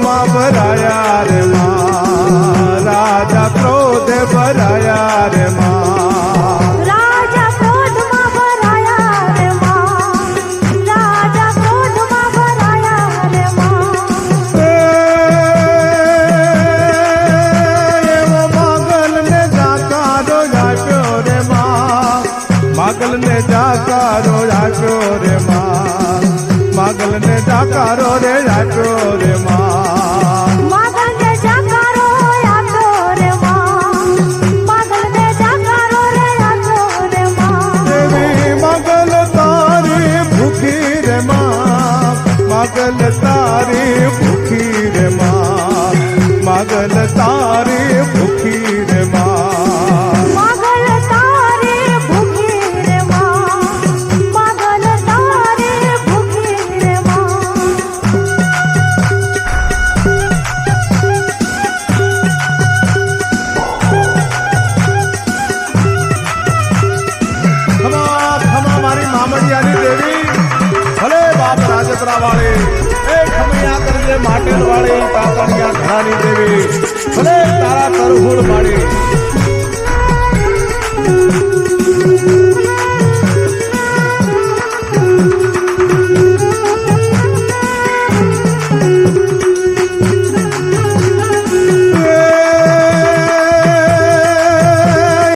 ક્રોધમાં ભરાયા રે માં, રાજા ક્રોધે ભરાયા રે માં, રાજા ક્રોધમાં ભરાયા રે માં, રાજા ક્રોધમાં ભરાયા રે માં. એવો માગલને જાકારો આપ્યો રે માં, માગલને જાકારો આપ્યો રે માં, માગલને જાકારો રે આપ્યો રે માં, માગલને જાકારો આપ્યો રે માં, માગલને જાકારો રે આપ્યો રે માં. દેવી માગલ તારી ભૂખી રે માં, માગલ તારી ભૂખી રે માં, માગલ તારી ભૂખી રે માં, માગલ તારી ભૂખી રે માં, માગલ તારી ભૂખી રે માં. ખમા ખમા મારી મામડિયાની દેવી, ભલે બાપ રાજપરા વાળી, એ ખમૈયા કરજે માટેલ વાળી, કાકડિયા ઘરાની દેવી, ભલે તારા તરહુલ માળી,